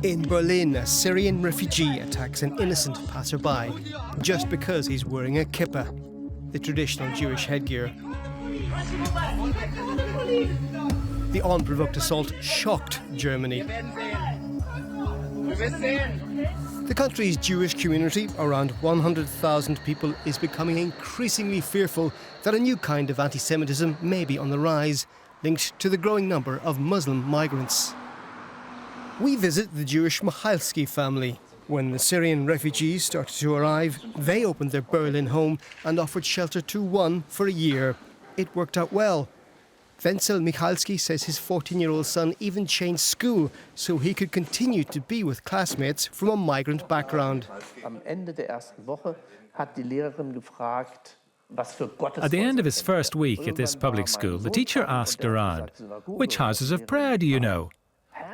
In Berlin, a Syrian refugee attacks an innocent passerby just because he's wearing a kippah, the traditional Jewish headgear. The unprovoked assault shocked Germany. The country's Jewish community, around 100,000 people, is becoming increasingly fearful that a new kind of anti-Semitism may be on the rise, linked to the growing number of Muslim migrants. We visit the Jewish Michalski family. When the Syrian refugees started to arrive, they opened their Berlin home and offered shelter to one for a year. It worked out well. Wenzel Michalski says his 14-year-old son even changed school so he could continue to be with classmates from a migrant background. At the end of his first week at this public school, the teacher asked around, "Which houses of prayer do you know?"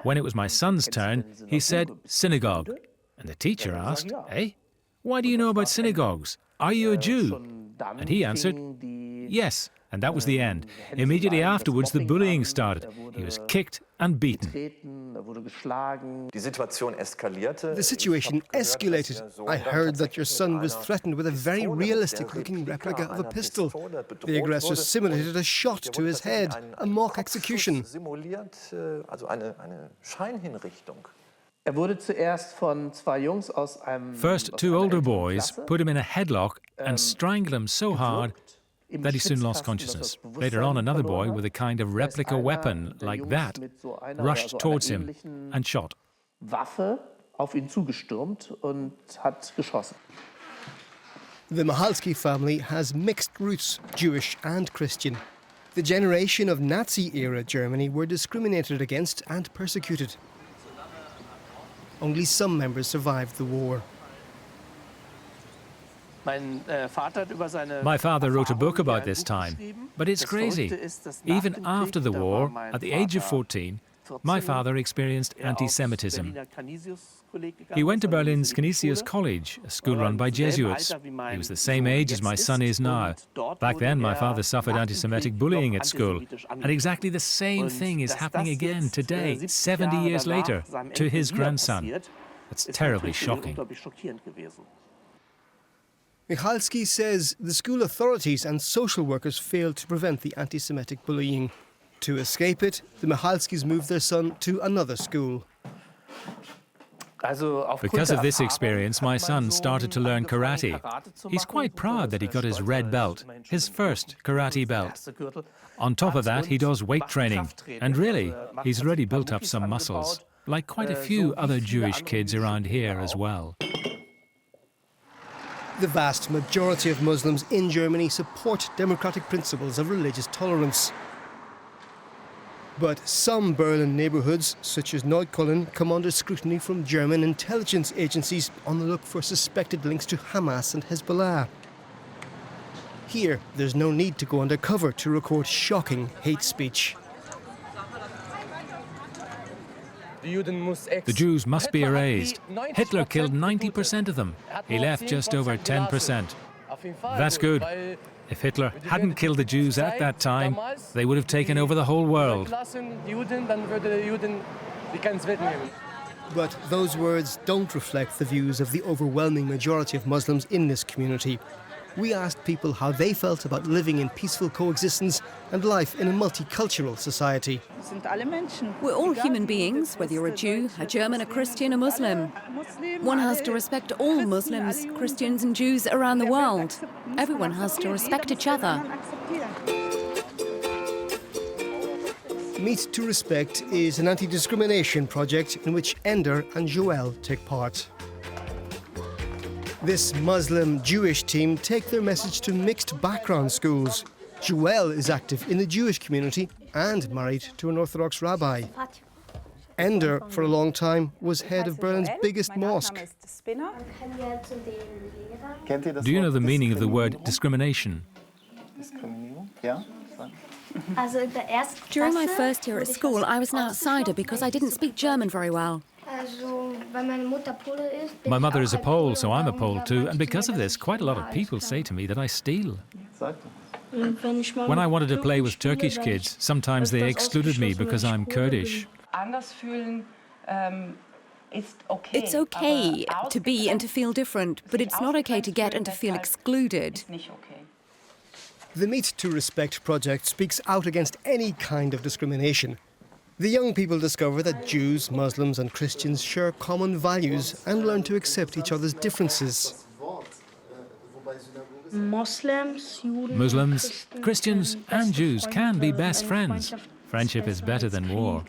When it was my son's turn, he said, "Synagogue." And the teacher asked, "Eh? Why do you know about synagogues? Are you a Jew?" And he answered, "Yes." And that was the end. Immediately afterwards, the bullying started. He was kicked and beaten. The situation escalated. I heard that your son was threatened with a very realistic-looking replica of a pistol. The aggressor simulated a shot to his head, a mock execution. First, two older boys put him in a headlock and strangled him so hard that he soon lost consciousness. Later on, another boy with a kind of replica weapon like that rushed towards him and shot. The Michalski family has mixed roots, Jewish and Christian. The generation of Nazi-era Germany were discriminated against and persecuted. Only some members survived the war. My father wrote a book about this time, but it's crazy. Even after the war, at the age of 14, my father experienced antisemitism. He went to Berlin's Canisius College, a school run by Jesuits. He was the same age as my son is now. Back then, my father suffered antisemitic bullying at school. And exactly the same thing is happening again today, 70 years later, to his grandson. It's terribly shocking. Michalski says the school authorities and social workers failed to prevent the anti-Semitic bullying. To escape it, the Michalskis moved their son to another school. Because of this experience, my son started to learn karate. He's quite proud that he got his red belt, his first karate belt. On top of that, he does weight training. And really, he's already built up some muscles, like quite a few other Jewish kids around here as well. The vast majority of Muslims in Germany support democratic principles of religious tolerance. But some Berlin neighbourhoods, such as Neukölln, come under scrutiny from German intelligence agencies on the look for suspected links to Hamas and Hezbollah. Here, there's no need to go undercover to record shocking hate speech. The Jews must be erased. Hitler killed 90% of them. He left just over 10%. That's good. If Hitler hadn't killed the Jews at that time, they would have taken over the whole world. But those words don't reflect the views of the overwhelming majority of Muslims in this community. We asked people how they felt about living in peaceful coexistence and life in a multicultural society. We're all human beings, whether you're a Jew, a German, a Christian, a Muslim. One has to respect all Muslims, Christians and Jews around the world. Everyone has to respect each other. Meet to Respect is an anti-discrimination project in which Ender and Joelle take part. This Muslim-Jewish team take their message to mixed background schools. Joelle is active in the Jewish community and married to an Orthodox rabbi. Ender, for a long time, was head of Berlin's biggest mosque. Do you know the meaning of the word discrimination? During my first year at school, I was an outsider because I didn't speak German very well. My mother is a Pole, so I'm a Pole too, and because of this, quite a lot of people say to me that I steal. When I wanted to play with Turkish kids, sometimes they excluded me because I'm Kurdish. It's okay to be and to feel different, but it's not okay to get and to feel excluded. The Meet to Respect project speaks out against any kind of discrimination. The young people discover that Jews, Muslims and Christians share common values and learn to accept each other's differences. Muslims, Christians and Jews can be best friends. Friendship is better than war.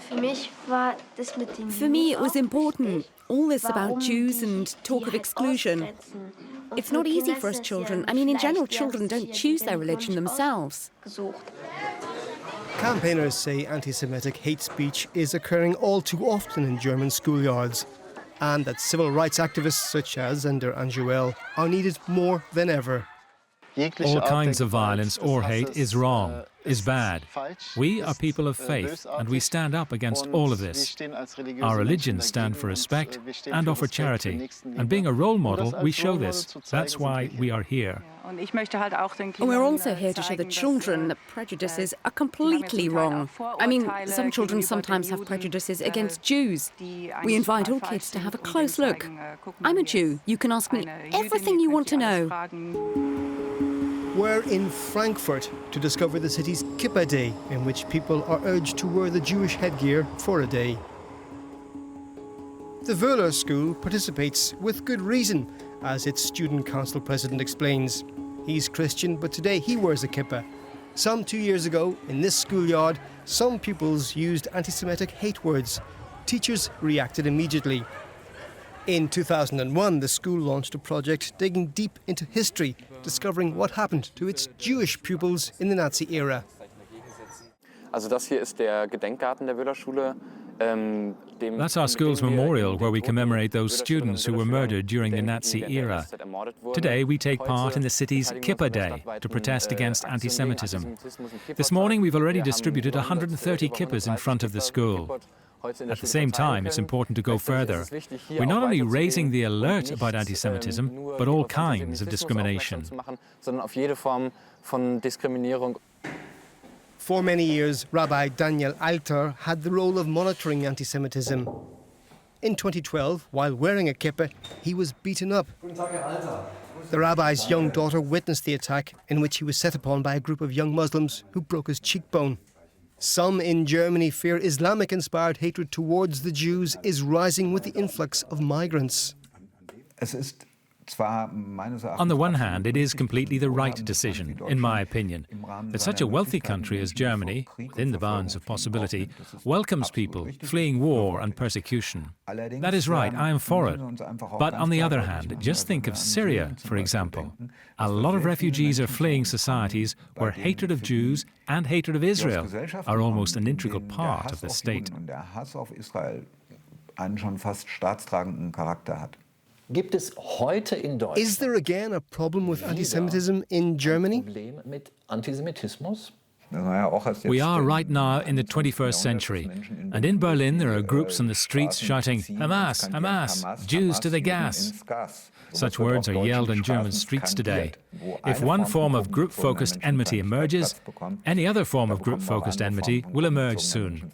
For me, it was important. All this about Jews and talk of exclusion. It's not easy for us children. I mean, in general, children don't choose their religion themselves. Campaigners say anti-Semitic hate speech is occurring all too often in German schoolyards, and that civil rights activists such as JOELLE are needed more than ever. All kinds of violence or hate is wrong, is bad. We are people of faith, and we stand up against all of this. Our religions stand for respect and offer charity. And being a role model, we show this. That's why we are here. We're also here to show the children that prejudices are completely wrong. I mean, some children sometimes have prejudices against Jews. We invite all kids to have a close look. I'm a Jew. You can ask me everything you want to know. We're in Frankfurt to discover the city's Kippah Day, in which people are urged to wear the Jewish headgear for a day. The JOELLE school participates with good reason, as its student council president explains. He's Christian, but today he wears a kippah. Some 2 years ago, in this schoolyard, some pupils used anti-Semitic hate words. Teachers reacted immediately. In 2001, the school launched a project digging deep into history, discovering what happened to its Jewish pupils in the Nazi era. That's our school's memorial, where we commemorate those students who were murdered during the Nazi era. Today, we take part in the city's Kippah Day to protest against anti-Semitism. This morning, we've already distributed 130 kippahs in front of the school. At the same time, it's important to go further. We're not only raising the alert about anti-Semitism, but all kinds of discrimination. For many years, Rabbi Daniel Alter had the role of monitoring anti-Semitism. In 2012, while wearing a kippah, he was beaten up. The rabbi's young daughter witnessed the attack, in which he was set upon by a group of young Muslims who broke his cheekbone. Some in Germany fear Islamic-inspired hatred towards the Jews is rising with the influx of migrants. On the one hand, it is completely the right decision, in my opinion, that such a wealthy country as Germany, within the bounds of possibility, welcomes people fleeing war and persecution. That is right, I am for it. But on the other hand, just think of Syria, for example. A lot of refugees are fleeing societies where hatred of Jews and hatred of Israel are almost an integral part of the state. Is there again a problem with anti-Semitism in Germany? We are right now in the 21st century, and in Berlin there are groups on the streets shouting, "Hamas, Hamas, Jews to the gas." Such words are yelled in German streets today. If one form of group-focused enmity emerges, any other form of group-focused enmity will emerge soon.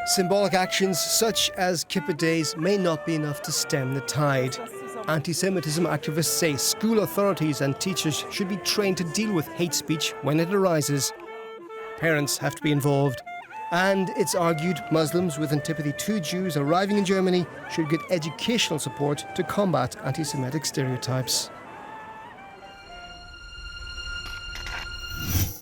Symbolic actions such as Kippah Days may not be enough to stem the tide. Anti-Semitism activists say school authorities and teachers should be trained to deal with hate speech when it arises. Parents have to be involved. And it's argued Muslims with antipathy to Jews arriving in Germany should get educational support to combat anti-Semitic stereotypes.